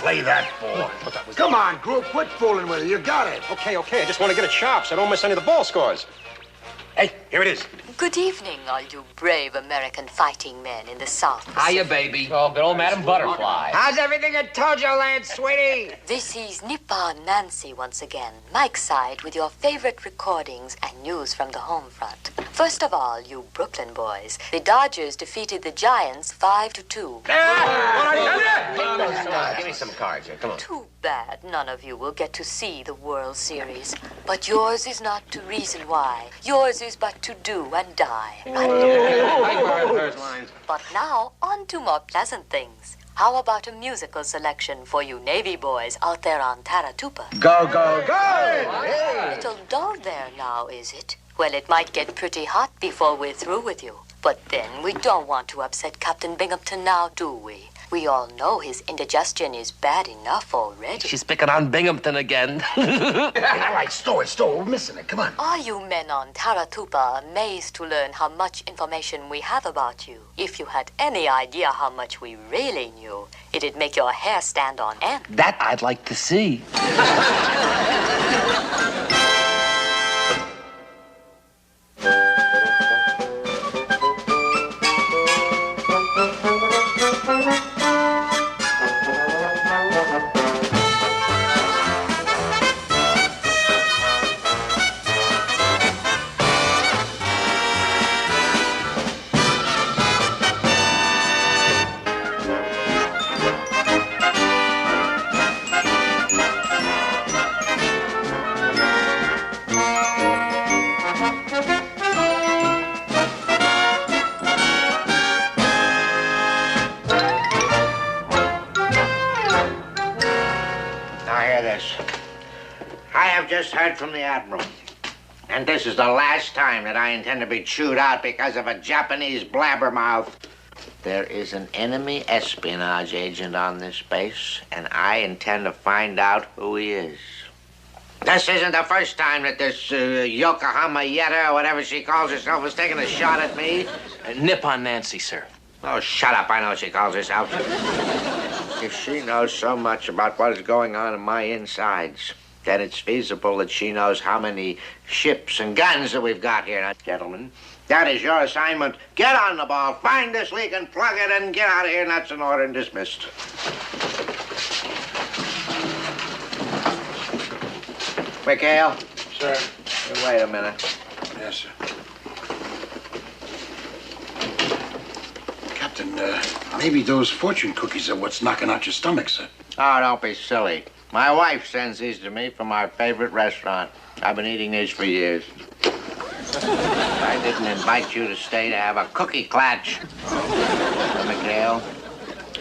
play that for? Come on, Group, quit fooling with it. You got it. Okay. I just want to get it sharp so I don't miss any of the ball scores. Hey, here it is. Good evening, all you brave American fighting men in the South. Hiya, baby. Oh, good old Madam Butterfly. How's everything at Tojo Land, sweetie? This is Nippon Nancy once again, Mike's side with your favorite recordings and news from the home front. First of all, you Brooklyn boys, the Dodgers defeated the Giants 5-2. Give me some cards here. Come on. Too bad none of you will get to see the World Series. But yours is not to reason why. Yours is but to do and die. But now, on to more pleasant things. How about a musical selection for you Navy boys out there on Taratupa? Go, go, go! Little dull there now, is it? Well, it might get pretty hot before we're through with you. But then, we don't want to upset Captain Binghamton now, do we? We all know his indigestion is bad enough already. She's picking on Binghamton again. All right, stow it. We're missing it. Come on. Are you men on Taratupa amazed to learn how much information we have about you? If you had any idea how much we really knew, it'd make your hair stand on end. That I'd like to see. Just heard from the Admiral. And this is the last time that I intend to be chewed out because of a Japanese blabbermouth. There is an enemy espionage agent on this base, and I intend to find out who he is. This isn't the first time that this Yokohama Yetta, or whatever she calls herself, has taken a shot at me. Nippon Nancy, sir. Oh, shut up. I know what she calls herself. If she knows so much about what is going on in my insides, then it's feasible that she knows how many ships and guns that we've got here. Now, gentlemen, that is your assignment. Get on the ball, find this leak and plug it and get out of here, and that's an order and dismissed. McHale? Sir. Hey, wait a minute. Yes, sir. Captain, maybe those fortune cookies are what's knocking out your stomach, sir. Oh, don't be silly. My wife sends these to me from our favorite restaurant. I've been eating these for years. I didn't invite you to stay to have a cookie clutch. McHale,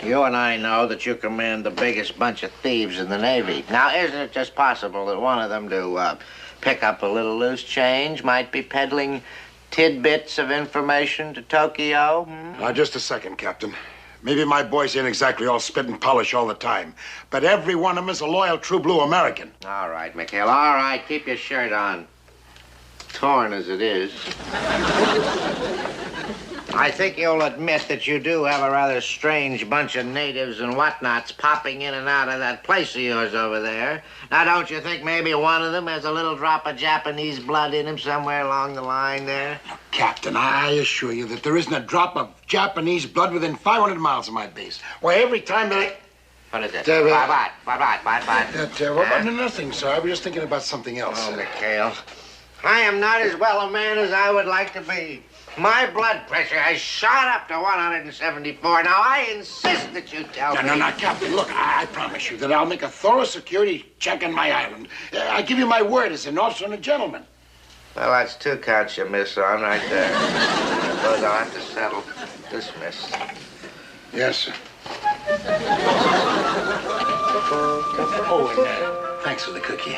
you and I know that you command the biggest bunch of thieves in the Navy. Now, isn't it just possible that one of them to pick up a little loose change might be peddling tidbits of information to Tokyo? Just a second, Captain. Maybe my boys ain't exactly all spit and polish all the time, but every one of them is a loyal, true blue American. All right, McHale, all right. Keep your shirt on. Torn as it is. I think you'll admit that you do have a rather strange bunch of natives and whatnots popping in and out of that place of yours over there. Now, don't you think maybe one of them has a little drop of Japanese blood in him somewhere along the line there? Captain, I assure you that there isn't a drop of Japanese blood within 500 miles of my base. Why, every time that I... What is it? What? Nothing, sir. I was just thinking about something else. Oh, McHale, I am not as well a man as I would like to be. My blood pressure has shot up to 174. Now, I insist that you tell me. No, Captain, look, I promise you that I'll make a thorough security check on my island. I give you my word as an officer and a gentleman. Well, that's 2 counts you miss on right there. Those I'll have to settle. Dismissed. Yes, sir. Oh, and thanks for the cookie.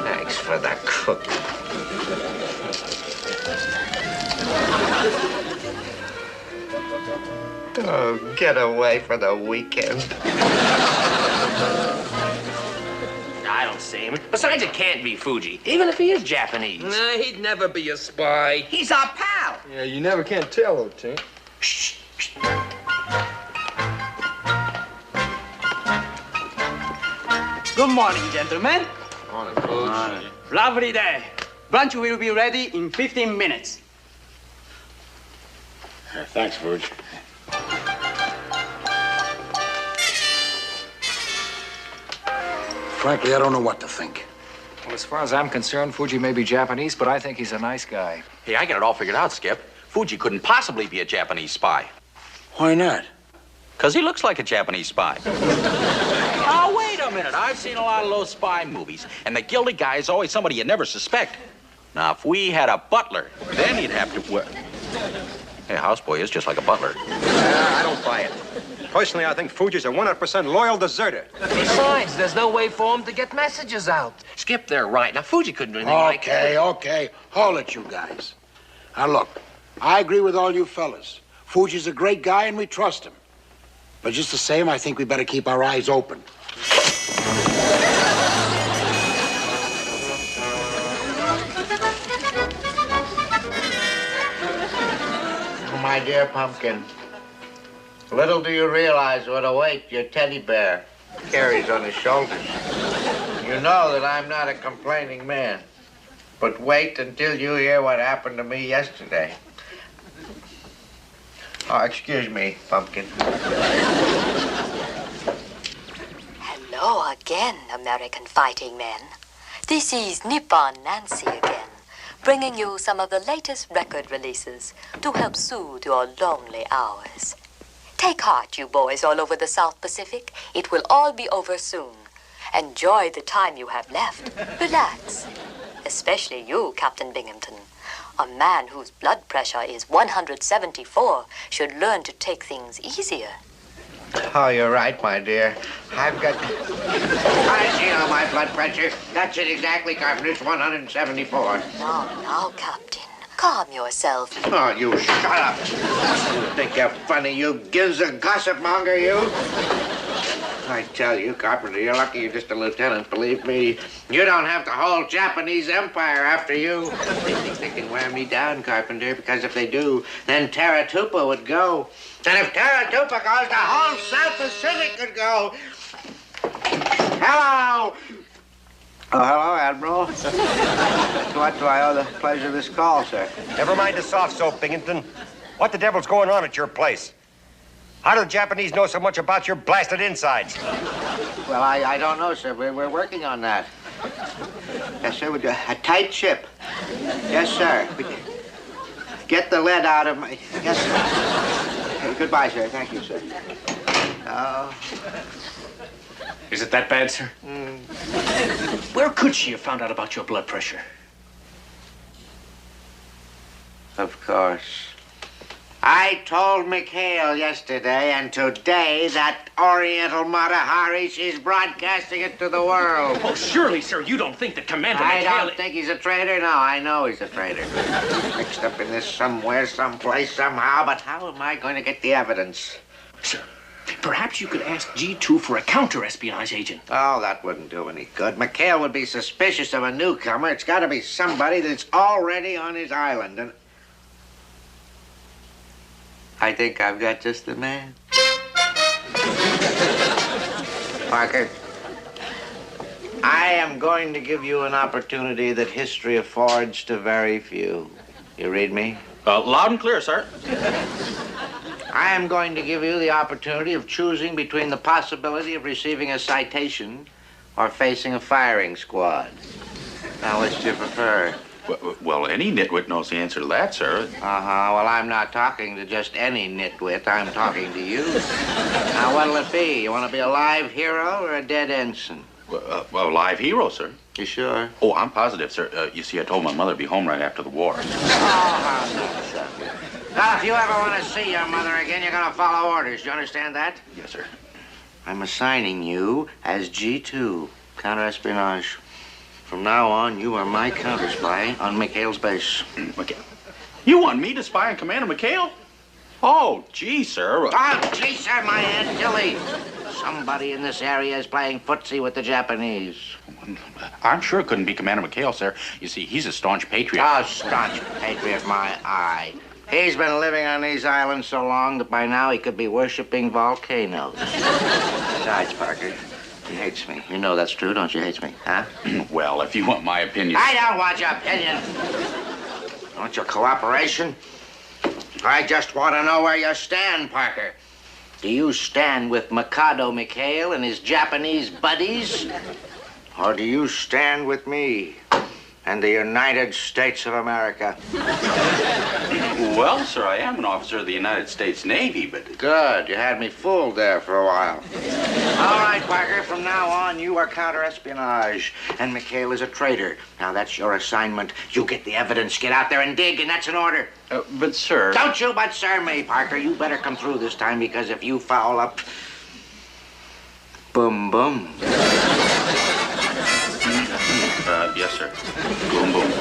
Thanks for the cookie. Oh, get away for the weekend. I don't see him. Besides, it can't be Fuji, even if he is Japanese. Nah, he'd never be a spy. He's our pal. Yeah, you never can tell, though, Tink. Shh. Good morning, gentlemen. Morning, Fuji. Lovely day. Brunch will be ready in 15 minutes. Thanks, Verge. Frankly, I don't know what to think. Well, as far as I'm concerned, Fuji may be Japanese, but I think he's a nice guy. Hey, I got it all figured out, Skip. Fuji couldn't possibly be a Japanese spy. Why not? Because he looks like a Japanese spy. Oh, wait a minute. I've seen a lot of those spy movies, and the guilty guy is always somebody you never suspect. Now, if we had a butler, then he'd have to... Hey, houseboy is just like a butler. I don't buy it. Personally, I think Fuji's a 100% loyal deserter. Besides, there's no way for him to get messages out. Skip, they're right. Now, Fuji couldn't do anything like that. Okay. Hold it, you guys. Now, look, I agree with all you fellas. Fuji's a great guy, and we trust him. But just the same, I think we better keep our eyes open. My dear Pumpkin, little do you realize what a weight your teddy bear carries on his shoulders. You know that I'm not a complaining man, but wait until you hear what happened to me yesterday. Oh, excuse me, Pumpkin. Hello again, American fighting men. This is Nippon Nancy again, bringing you some of the latest record releases to help soothe your lonely hours. Take heart, you boys all over the South Pacific. It will all be over soon. Enjoy the time you have left. Relax. Especially you, Captain Binghamton. A man whose blood pressure is 174 should learn to take things easier. Oh, you're right, my dear. I've got... I see how my blood pressure. That's it exactly, Carpenter. It's 174. Now, Captain. Calm yourself. Oh, you shut up. You think you're funny, you gizzard gossip monger, you? I tell you, Carpenter, you're lucky you're just a lieutenant. Believe me, you don't have the whole Japanese empire after you. They think they can wear me down, Carpenter, because if they do, then Taratupa would go. And if Taratupa goes, the whole South Pacific could go. Hello! Oh, hello, Admiral. To what do I owe the pleasure of this call, sir? Never mind the soft soap, Binghamton. What the devil's going on at your place? How do the Japanese know so much about your blasted insides? Well, I don't know, sir. We're working on that. Yes, sir. A tight ship. Yes, sir. Get the lead out of my... Yes, sir. Goodbye, sir. Thank you, sir. Oh. Is it that bad, sir? Where could she have found out about your blood pressure? Of course. I told McHale yesterday, and today that Oriental Matahari, she's broadcasting it to the world. Oh, surely, sir, you don't think that Commander I McHale... don't think he's a traitor. No, I know he's a traitor. Mixed up in this somewhere, someplace, somehow, but how am I going to get the evidence? Sir, perhaps you could ask G2 for a counter-espionage agent. Oh, that wouldn't do any good. McHale would be suspicious of a newcomer. It's got to be somebody that's already on his island, and... I think I've got just the man. Parker, I am going to give you an opportunity that history affords to very few. You read me? Loud and clear, sir. I am going to give you the opportunity of choosing between the possibility of receiving a citation or facing a firing squad. Now, which do you prefer? Well, any nitwit knows the answer to that, sir. Uh-huh. Well, I'm not talking to just any nitwit. I'm talking to you. Now, what'll it be? You want to be a live hero or a dead ensign? Well, live hero, sir. You sure? Oh, I'm positive, sir. You see, I told my mother to be home right after the war. Oh, how nice of you. Now, if you ever want to see your mother again, you're going to follow orders. Do you understand that? Yes, sir. I'm assigning you as G2, counter-espionage. From now on, you are my counter-spy on McHale's base. McHale? You want me to spy on Commander McHale? Oh, gee, sir. Oh, gee, sir, my Aunt Tilly. Somebody in this area is playing footsie with the Japanese. I'm sure it couldn't be Commander McHale, sir. You see, he's a staunch patriot. Oh, staunch patriot, my eye. He's been living on these islands so long that by now he could be worshiping volcanoes. Besides, Parker, He hates me. You know that's true, don't you? Hates me, huh? Well, if you want my opinion... I don't want your opinion. I want your cooperation. I just want to know where you stand, Parker. Do you stand with Mikado McHale and his Japanese buddies? Or do you stand with me and the United States of America? Well, sir, I am an officer of the United States Navy, but... Good. You had me fooled there for a while. All right, Parker, from now on, you are counter-espionage, and McHale is a traitor. Now, that's your assignment. You get the evidence, get out there and dig, and that's an order. But, sir... Don't you but sir me, Parker. You better come through this time, because if you foul up... Boom, boom. Yes, sir. Boom, boom.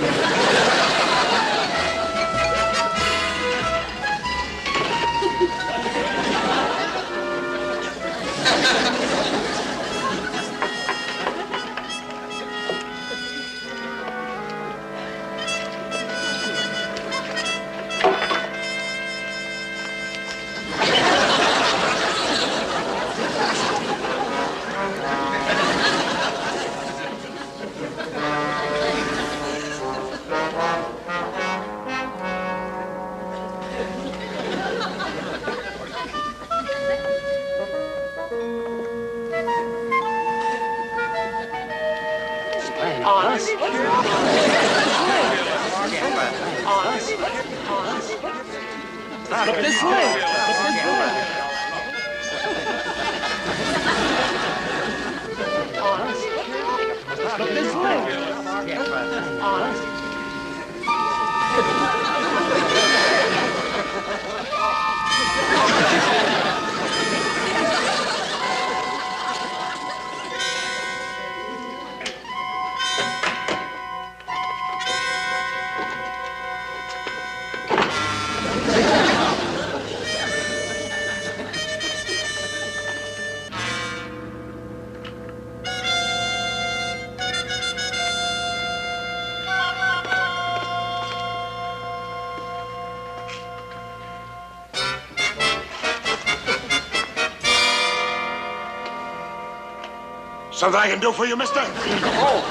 Something I can do for you, mister? Oh,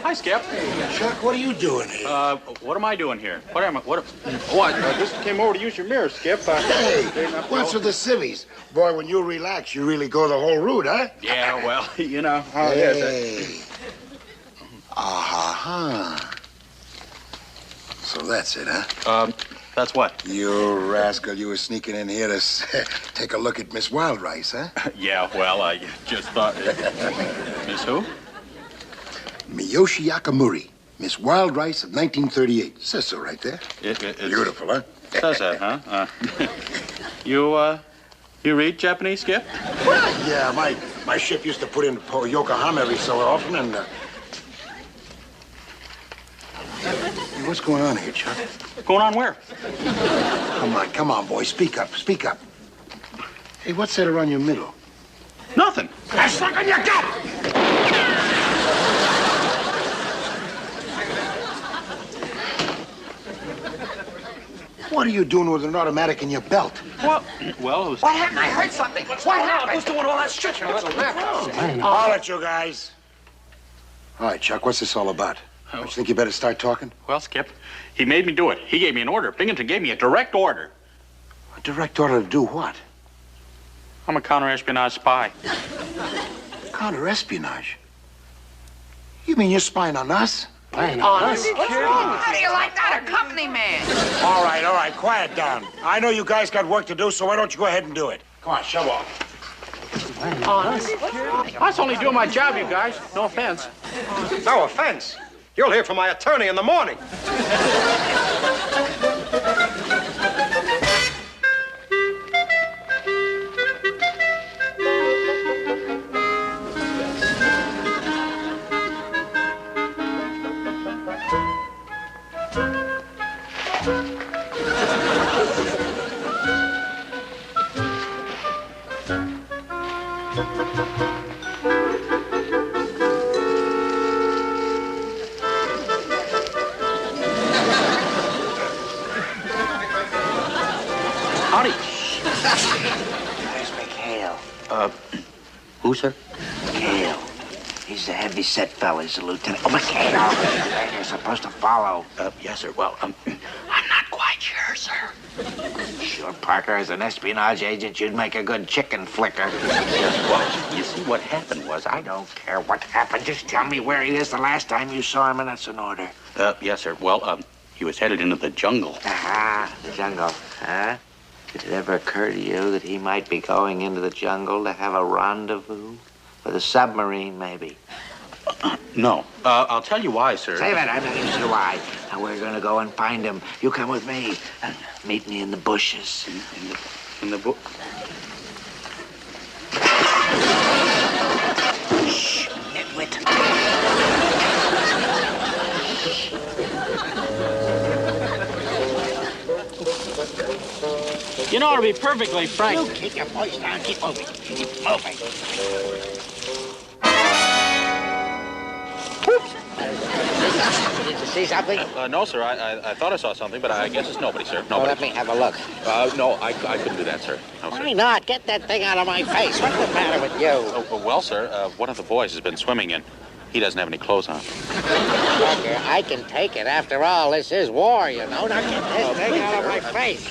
hi, Skip. Hey, Chuck, what are you doing here? What am I doing here? I just came over to use your mirror, Skip. Hey, what's with the civvies? Boy, when you relax, you really go the whole route, huh? Yeah, well, you know how it is. Uh-huh. So that's it, huh? That's what? You rascal, you were sneaking in here to take a look at Miss Wild Rice, huh? Yeah, well, I just thought... Miss who? Miyoshi Yakamuri, Miss Wild Rice of 1938. Says so right there. It's beautiful, huh? Says that, huh? You read Japanese, Skip? Well, yeah, my ship used to put in Yokohama every so often, and... Hey, what's going on here, Chuck? Going on where? Come on, boy. Speak up. Hey, what's that around your middle? Nothing. That's stuck on your gut! What are you doing with an automatic in your belt? Well, it was... What happened? I heard something. What happened? Who's doing all that stretching? I'll let you guys. All right, Chuck, what's this all about? Don't you think you better start talking? Well, Skip, he made me do it. He gave me an order. Binghamton gave me a direct order. A direct order to do what? I'm a counter-espionage spy. Counter-espionage? You mean you're spying on us? On us? What's wrong? How do you like that? A company man. All right, quiet down. I know you guys got work to do, so why don't you go ahead and do it? Come on, show off. On us? I was only doing my job, you guys. No offense. No offense. You'll hear from my attorney in the morning. Where's McHale? Who, sir? McHale. He's a heavy-set fella. He's a lieutenant. Oh, McHale, you're supposed to follow. Yes, sir. Well, I'm not quite sure, sir. Sure, Parker, as an espionage agent, you'd make a good chicken flicker. Yes, well, you see, what happened was I don't care what happened. Just tell me where he is the last time you saw him, and that's an order. Yes, sir. Well, he was headed into the jungle. Aha, the jungle, huh? Did it ever occur to you that he might be going into the jungle to have a rendezvous? With a submarine, maybe? No. I'll tell you why, sir. Save it. I'm not going to see why. Now, we're going to go and find him. You come with me. Meet me in the bushes. In the book. Shh, nitwit. You know, to be perfectly frank... You keep your voice down. Keep moving. Keep moving. Did you see something? No, sir. I thought I saw something, but I guess it's nobody, sir. Well, Nobody. let me have a look. No, I couldn't do that, sir. No, sir. Why not? Get that thing out of my face. What's the matter with you? Well, sir, one of the boys has been swimming in. He doesn't have any clothes on. Parker, I can take it. After all, this is war, you know. Now get this thing out of my face.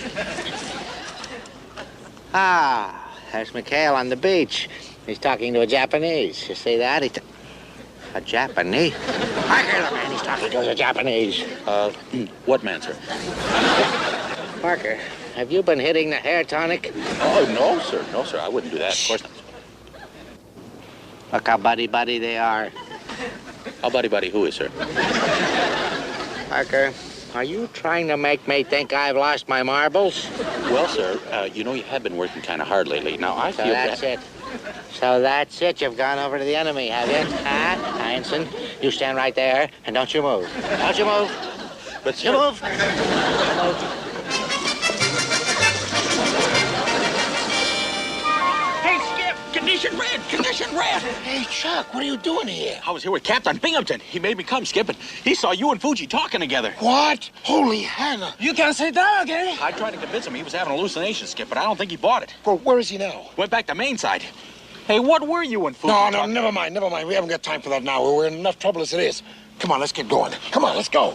Ah, there's McHale on the beach. He's talking to a Japanese. You see that? A Japanese? Parker, the man he's talking to is a Japanese. What man, sir? Parker, have you been hitting the hair tonic? Oh, no, sir. No, sir. I wouldn't do that. Of course not. Look how buddy-buddy they are. How buddy who is, sir? Parker, are you trying to make me think I've lost my marbles? Well, sir, you know you have been working kind of hard lately. Now, I feel that's it. So that's it. You've gone over to the enemy, have you? Huh? Ensign, you stand right there, and don't you move. Don't you move. But, sir... You move. You move. Condition red! Condition red! Hey, Chuck, what are you doing here? I was here with Captain Binghamton. He made me come, Skip, and he saw you and Fuji talking together. What? Holy Hannah. You can't say that again. I tried to convince him he was having hallucinations, Skip, but I don't think he bought it. Well, where is he now? Went back to main side. Hey, what were you and Fuji talking? Never mind. We haven't got time for that now. We're in enough trouble as it is. Come on, let's get going. Come on, let's go.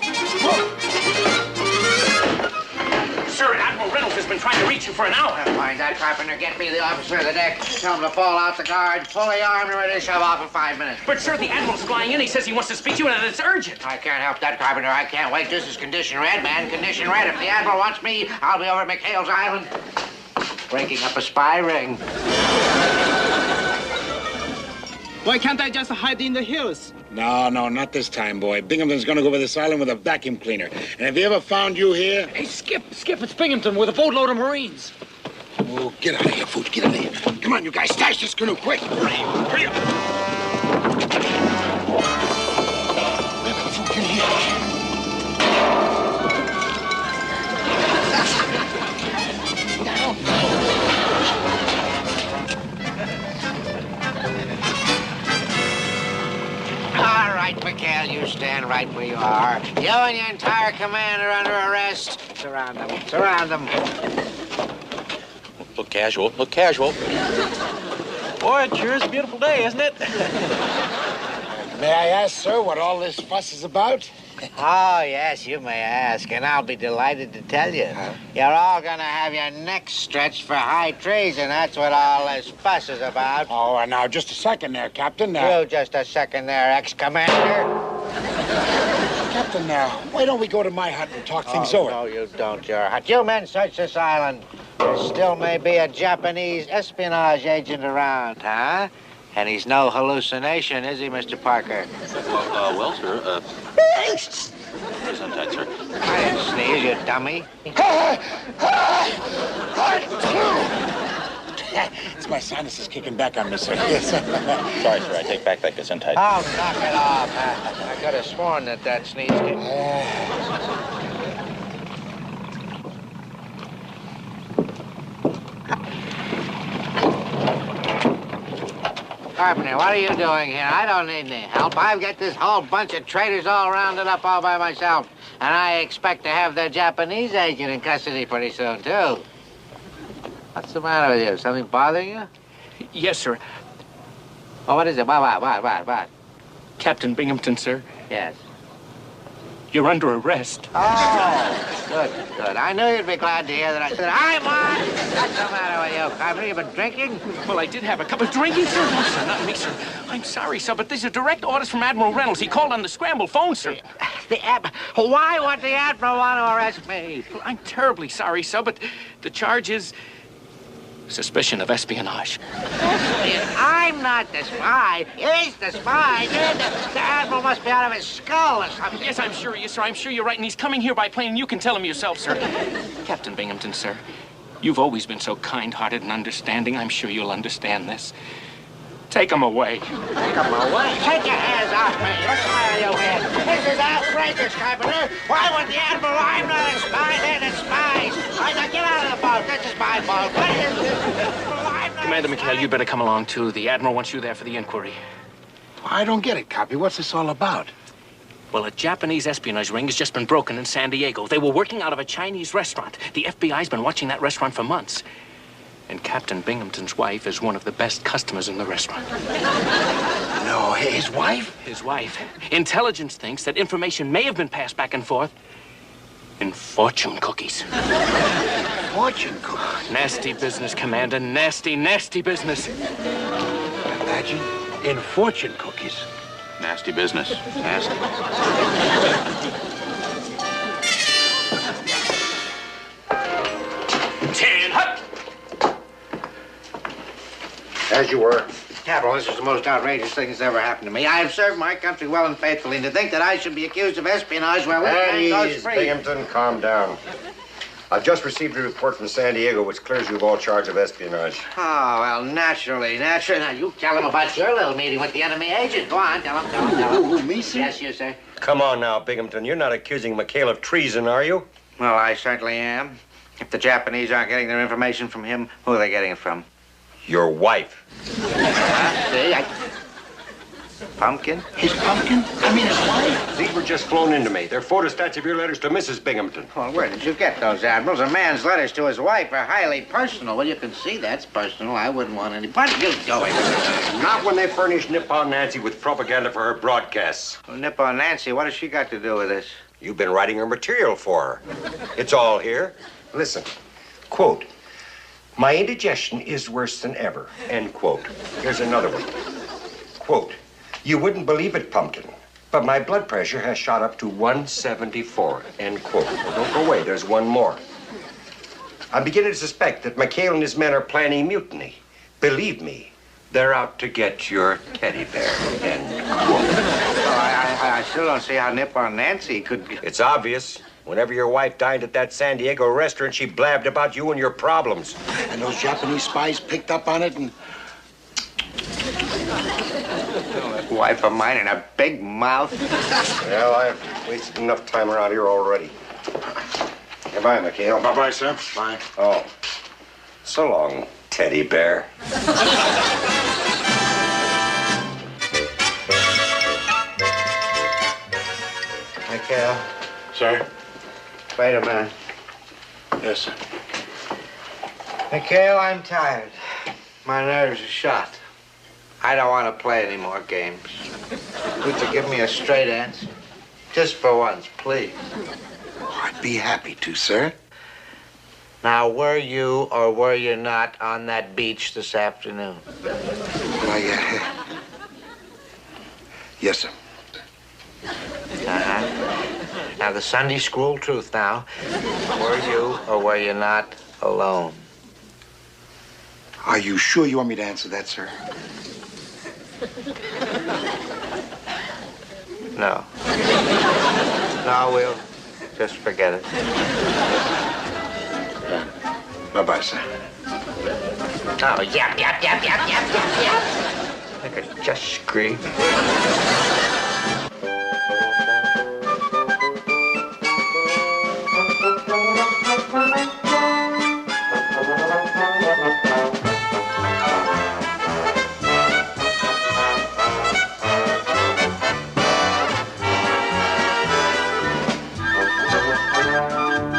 Sir, Admiral Reynolds has been trying to reach you for an hour. Find that carpenter. Get me the officer of the deck. Tell him to fall out the guard. Fully armed and ready to shove off in 5 minutes. But, sir, the Admiral's flying in. He says he wants to speak to you, and it's urgent. I can't help that, Carpenter. I can't wait. This is condition red, man. Condition red. If the Admiral wants me, I'll be over at McHale's Island breaking up a spy ring. Why can't I just hide in the hills? No, not this time, boy. Binghamton's gonna go over this island with a vacuum cleaner. And if he ever found you here... Hey, Skip, it's Binghamton with a boatload of Marines. Oh, get out of here, Foot. Get out of here. Come on, you guys. Stash this canoe, quick. Hurry up. Foot, get here. All right, McHale, you stand right where you are. You and your entire command are under arrest. Surround them. Surround them. Look casual. Look casual. Boy, it sure is a beautiful day, isn't it? May I ask, sir, what all this fuss is about? Oh, yes, you may ask, and I'll be delighted to tell you. You're all gonna have your necks stretched for high treason. That's what all this fuss is about. Oh, now, just a second there, Captain. You just a second there, ex-commander. Captain, why don't we go to my hut and talk things over? No, you don't, your hut. You men search this island. There still may be a Japanese espionage agent around, huh? And he's no hallucination, is he, Mr. Parker? Well, sir, sometimes, sir. I didn't sneeze, you dummy. It's my sinuses kicking back on me, sir. Yes. Sorry, sir, I take back that gesundheit. Oh, knock it off. I could have sworn that sneeze came... Carpenter, what are you doing here? I don't need any help. I've got this whole bunch of traitors all rounded up all by myself. And I expect to have their Japanese agent in custody pretty soon, too. What's the matter with you? Something bothering you? Yes, sir. Oh, what is it? What? Captain Binghamton, sir. Yes. You're under arrest. Oh, good. I knew you'd be glad to hear that. I'm on. What's the matter with you? Have you been drinking? Well, I did have a cup of drinking, sir. No, sir, not me, sir. I'm sorry, sir, but these are direct orders from Admiral Reynolds. He called on the scramble phone, sir. Why would the Admiral want to arrest me? Well, I'm terribly sorry, sir, but the charge is suspicion of espionage. I'm not the spy. He's the spy. The Admiral must be out of his skull or something. Yes, I'm sure he is, sir. I'm sure you're right, and he's coming here by plane, and you can tell him yourself, sir. Captain Binghamton, sir, you've always been so kind-hearted and understanding. I'm sure you'll understand this. Take him away. Take him away? Take your hands off me. What's the matter with you here? This is outrageous, Carpenter. Why would the Admiral? I'm not a spy. They're the spies. Get out of the boat. This is my boat. What is this? Commander McHale, you'd better come along, too. The Admiral wants you there for the inquiry. I don't get it, Copy. What's this all about? Well, a Japanese espionage ring has just been broken in San Diego. They were working out of a Chinese restaurant. The FBI's been watching that restaurant for months. And Captain Binghamton's wife is one of the best customers in the restaurant. No, his wife? His wife. Intelligence thinks that information may have been passed back and forth in fortune cookies. Fortune cookies? Nasty business, Commander. Nasty, nasty business. Imagine, in fortune cookies. Nasty business. Nasty. As you were. Admiral, this is the most outrageous thing that's ever happened to me. I have served my country well and faithfully, and to think that I should be accused of espionage while this man goes free. Binghamton, calm down. I've just received a report from San Diego which clears you of all charge of espionage. Oh, well, naturally. Now, you tell him about your little meeting with the enemy agent. Go on, tell him. Who, me, sir? Yes, you, sir. Come on now, Binghamton. You're not accusing McHale of treason, are you? Well, I certainly am. If the Japanese aren't getting their information from him, who are they getting it from? Your wife. See, Pumpkin? His pumpkin? I mean, his wife? These were just flown into me. They're photostats of your letters to Mrs. Binghamton. Well, where did you get those, Admirals? A man's letters to his wife are highly personal. Well, you can see that's personal. I wouldn't want any. What are you doing? Not when they furnish Nippon Nancy with propaganda for her broadcasts. Well, Nippon Nancy, what has she got to do with this? You've been writing her material for her. It's all here. Listen. Quote. My indigestion is worse than ever. End quote. Here's another one. Quote. You wouldn't believe it, Pumpkin, but my blood pressure has shot up to 174. End quote. Don't go away. There's one more. I'm beginning to suspect that McHale and his men are planning mutiny. Believe me, they're out to get your teddy bear. End quote. Well, I still don't see how Nippon Nancy could... It's obvious. Whenever your wife dined at that San Diego restaurant, she blabbed about you and your problems. And those Japanese spies picked up on it and... That wife of mine and a big mouth. Well, I've wasted enough time around here already. Goodbye, McHale. Bye-bye, sir. Bye. Oh, so long, teddy bear. McHale, Sir? wait a minute. Yes, sir. McHale, I'm tired. My nerves are shot. I don't want to play any more games. Would you give me a straight answer? Just for once, please. Oh, I'd be happy to, sir. Now, were you or were you not on that beach this afternoon? Well, yes, sir. Uh-huh. Now, the Sunday school truth now. Were you or were you not alone? Are you sure you want me to answer that, sir? No. No, we'll just forget it. Bye-bye, sir. Oh, yap. I could just scream.